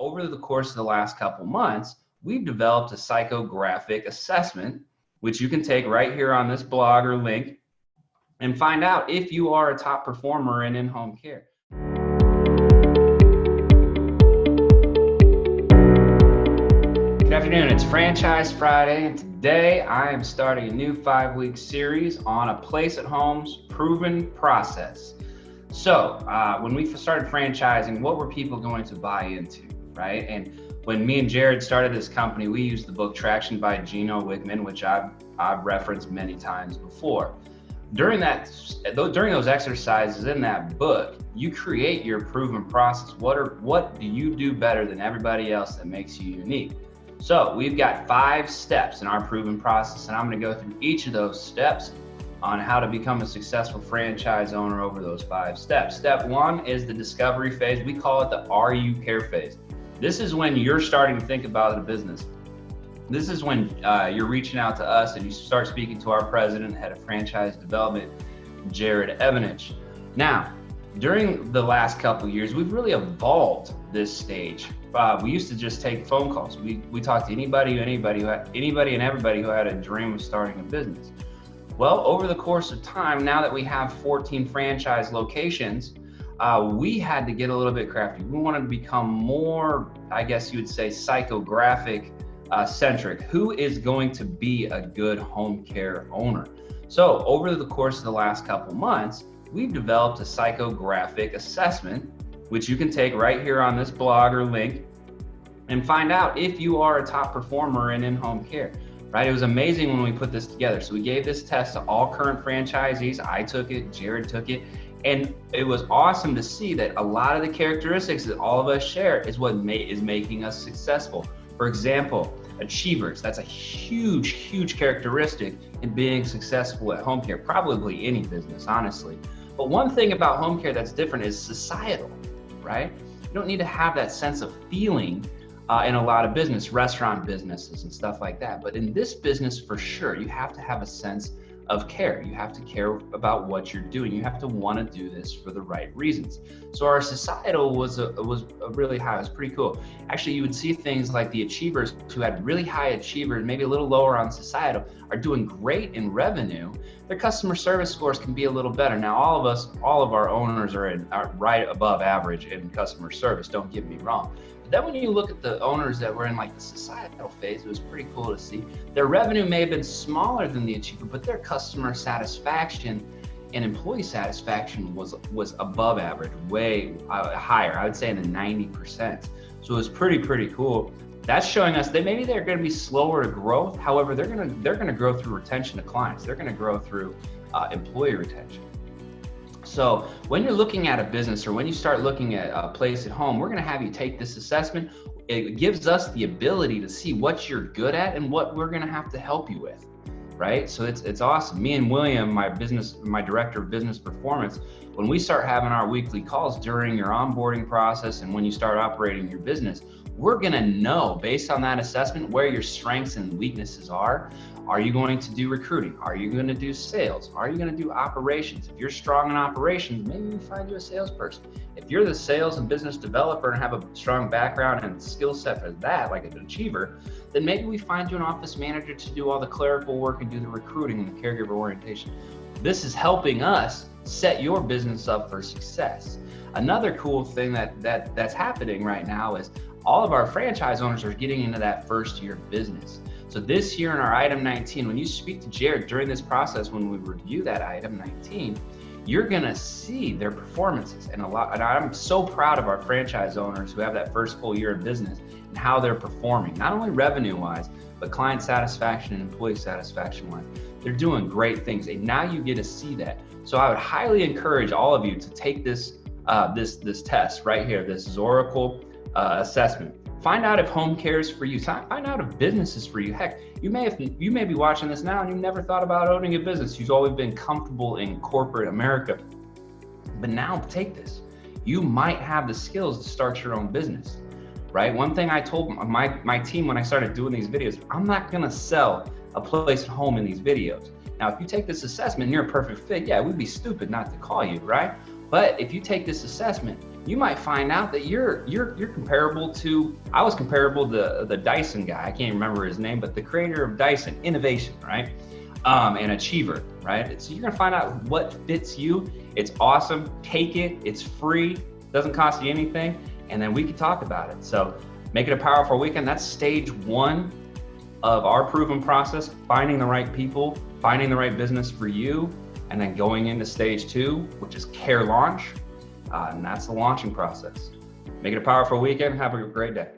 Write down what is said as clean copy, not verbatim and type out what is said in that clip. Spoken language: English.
over the course of the last couple months, we've developed a psychographic assessment, which you can take right here on this blog or link and find out if you are a top performer in in-home care. Good afternoon, it's Franchise Friday, and today I am starting a new 5-week series on a place at home's proven process. So when we started franchising, what were people going to buy into, right? And when me and Jared started this company, we used the book Traction by Gino Wickman, which I've referenced many times before. During those exercises in that book, you create your proven process. What do you do better than everybody else that makes you unique? So we've got 5 steps in our proven process, and I'm going to go through each of those steps on how to become a successful franchise owner over those 5 steps. Step 1 is the discovery phase. We call it the Are You Care phase. This is when you're starting to think about a business. This is when you're reaching out to us and you start speaking to our president, head of franchise development, Jared Evanich. Now, during the last couple of years, we've really evolved this stage. We used to just take phone calls. We talked to anybody and everybody who had a dream of starting a business. Well, over the course of time, now that we have 14 franchise locations, we had to get a little bit crafty. We wanted to become more, I guess you would say, psychographic centric. Who is going to be a good home care owner? So over the course of the last couple months, we've developed a psychographic assessment, which you can take right here on this blog or link and find out if you are a top performer in in-home care, right? It was amazing when we put this together. So we gave this test to all current franchisees. I took it, Jared took it, and it was awesome to see that a lot of the characteristics that all of us share is what is making us successful. For example, achievers. That's a huge characteristic in being successful at home care, probably any business, honestly. But one thing about home care that's different is societal, right? You don't need to have that sense of feeling in a lot of restaurant businesses and stuff like that. But in this business, for sure, you have to have a sense of care. You have to care about what you're doing. You have to want to do this for the right reasons. So our societal was really high. It was pretty cool. Actually, you would see things like the achievers who had really high achievers, maybe a little lower on societal, are doing great in revenue. Their customer service scores can be a little better. Now, all of our owners are right above average in customer service. Don't get me wrong. But then when you look at the owners that were in like the societal phase, it was pretty cool to see. Their revenue may have been smaller than the achiever, but their customer satisfaction and employee satisfaction was above average, way higher. I would say in the 90%. So it was pretty cool. That's showing us that maybe they're going to be slower to growth. However, they're going to grow through retention of clients. They're going to grow through employee retention. So when you're looking at a business or when you start looking at a place at home, we're going to have you take this assessment. It gives us the ability to see what you're good at and what we're going to have to help you with, right? So it's awesome. Me and William, my director of business performance, when we start having our weekly calls during your onboarding process and when you start operating your business, we're going to know based on that assessment where your strengths and weaknesses are. Are you going to do recruiting? Are you going to do sales? Are you going to do operations? If you're strong in operations, maybe we find you a salesperson. If you're the sales and business developer and have a strong background and skill set for that, like an achiever, then maybe we find you an office manager to do all the clerical work and do the recruiting and the caregiver orientation. This is helping us set your business up for success. Another cool thing that's happening right now is all of our franchise owners are getting into that first year of business. So this year in our item 19, when you speak to Jared during this process, when we review that item 19, you're gonna see their performances and I'm so proud of our franchise owners who have that first full year of business and how they're performing, not only revenue wise, but client satisfaction and employee satisfaction wise. They're doing great things and now you get to see that. So I would highly encourage all of you to take this test right here, this Zorakle assessment. Find out if home care is for you. Find out if business is for you. Heck, you may be watching this now and you've never thought about owning a business. You've always been comfortable in corporate America. But now take this. You might have the skills to start your own business, right? One thing I told my team when I started doing these videos, I'm not gonna sell a place at home in these videos. Now, if you take this assessment and you're a perfect fit, yeah, it would be stupid not to call you, right? But if you take this assessment, you might find out that you're comparable to, I was comparable to the Dyson guy. I can't remember his name, but the creator of Dyson Innovation, right? And Achiever, right? So you're gonna find out what fits you. It's awesome. Take it. It's free. Doesn't cost you anything. And then we can talk about it. So make it a powerful weekend. That's stage 1 of our proven process, finding the right people, finding the right business for you, and then going into stage 2, which is care launch. And that's the launching process. Make it a powerful weekend. Have a great day.